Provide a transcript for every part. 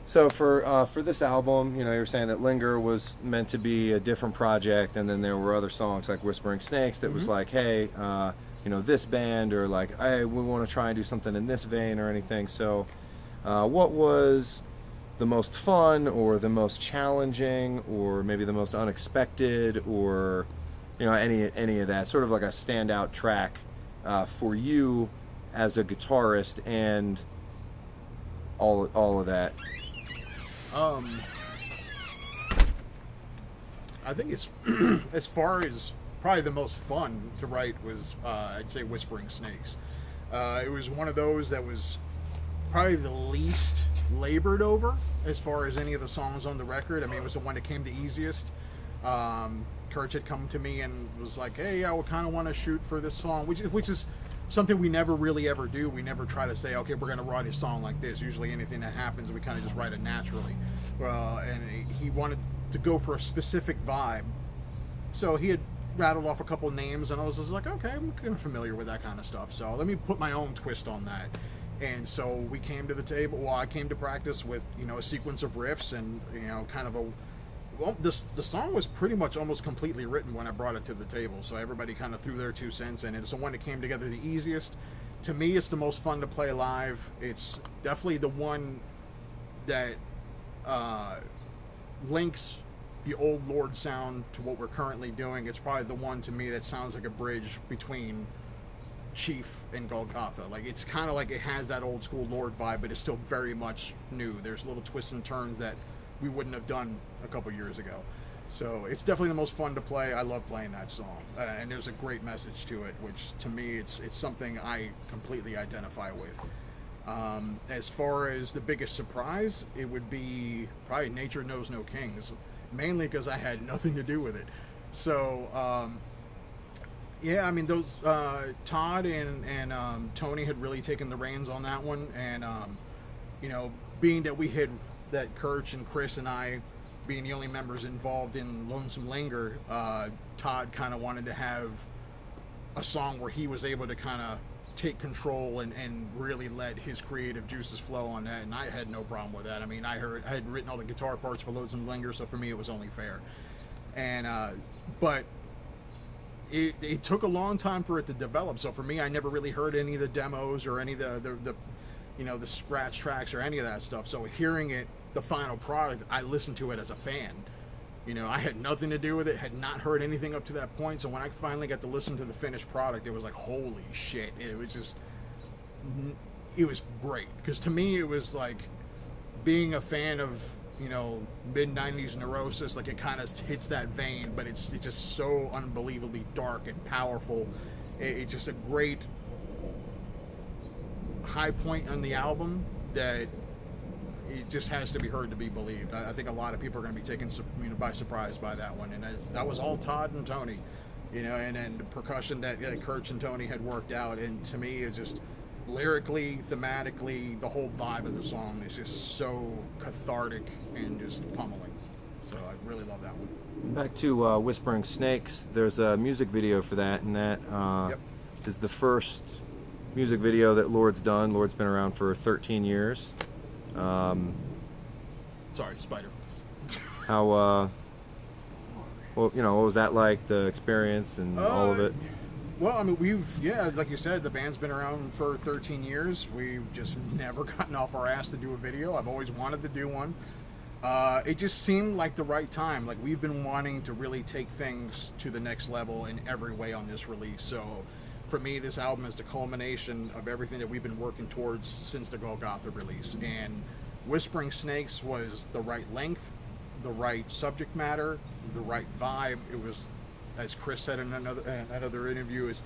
So for this album, you know, you were saying that Linger was meant to be a different project, and then there were other songs like Whispering Snakes that was like, hey, you know, this band, or like, hey, we want to try and do something in this vein or anything. So, what was the most fun, or the most challenging, or maybe the most unexpected, or you know, any of that? Sort of like a standout track for you as a guitarist, and all of that. Um, I think it's as far as probably the most fun to write was I'd say Whispering Snakes. It was one of those that was probably the least labored over as far as any of the songs on the record. I mean, it was the one that came the easiest. Kurt had come to me and was like, "Hey, I would kind of want to shoot for this song," which is something we never really ever do. We never try to say, okay, we're going to write a song like this. Usually anything that happens, we kind of just write it naturally. And he wanted to go for a specific vibe. So he had rattled off a couple names, and I was just like, okay, I'm kind of familiar with that kind of stuff. So let me put my own twist on that. And so we came to the table. Well, I came to practice with, you know, a sequence of riffs and, you know, kind of a... Well, the song was pretty much almost completely written when I brought it to the table, so everybody kind of threw their 2 cents in. It's the one that came together the easiest. To me, it's the most fun to play live. It's definitely the one that links the old Lord sound to what we're currently doing. It's probably the one to me that sounds like a bridge between Chief and Golgotha. Like, it's kind of like it has that old school Lord vibe, but it's still very much new. There's little twists and turns that we wouldn't have done a couple years ago. So it's definitely the most fun to play. I love playing that song, and there's a great message to it, which to me it's something I completely identify with. As far as the biggest surprise, it would be probably Nature Knows No Kings, mainly because I had nothing to do with it. So yeah, I mean, those Todd and Tony had really taken the reins on that one, and you know, being that Kirch and Chris and I, being the only members involved in Lonesome Linger, Todd kind of wanted to have a song where he was able to kind of take control and really let his creative juices flow on that, and I had no problem with that. I mean, I had written all the guitar parts for Lonesome Linger, so for me it was only fair. And but it took a long time for it to develop, so for me, I never really heard any of the demos or any of the you know, the scratch tracks or any of that stuff. So hearing it, the final product, I listened to it as a fan. You know, I had nothing to do with it, had not heard anything up to that point. So when I finally got to listen to the finished product, it was like, holy shit. It was great. Because to me, it was like being a fan of, you know, mid-90s Neurosis. Like, it kind of hits that vein, but it's just so unbelievably dark and powerful. It's just a great high point on the album that it just has to be heard to be believed. I think a lot of people are going to be taken, you know, by surprise by that one, and that was all Todd and Tony, you know, and the percussion that Kirch and Tony had worked out. And to me, it's just lyrically, thematically, the whole vibe of the song is just so cathartic and just pummeling. So I really love that one. Back to Whispering Snakes, there's a music video for that, and that Yep. is the first music video that Lord's done. Lord's been around for 13 years. Sorry, Spider. How, well, you know, what was that like, the experience and all of it? Well, I mean, like you said, the band's been around for 13 years. We've just never gotten off our ass to do a video. I've always wanted to do one. It just seemed like the right time. Like, we've been wanting to really take things to the next level in every way on this release. So for me, this album is the culmination of everything that we've been working towards since the Golgotha release. And Whispering Snakes was the right length, the right subject matter, the right vibe. It was, as Chris said in another interview, is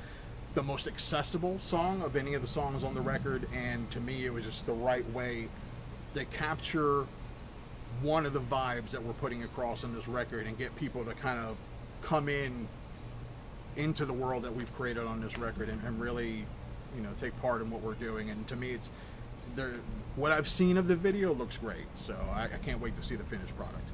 the most accessible song of any of the songs on the record. And to me, it was just the right way to capture one of the vibes that we're putting across on this record and get people to kind of come into the world that we've created on this record and really, you know, take part in what we're doing. And to me, what I've seen of the video looks great. So I can't wait to see the finished product.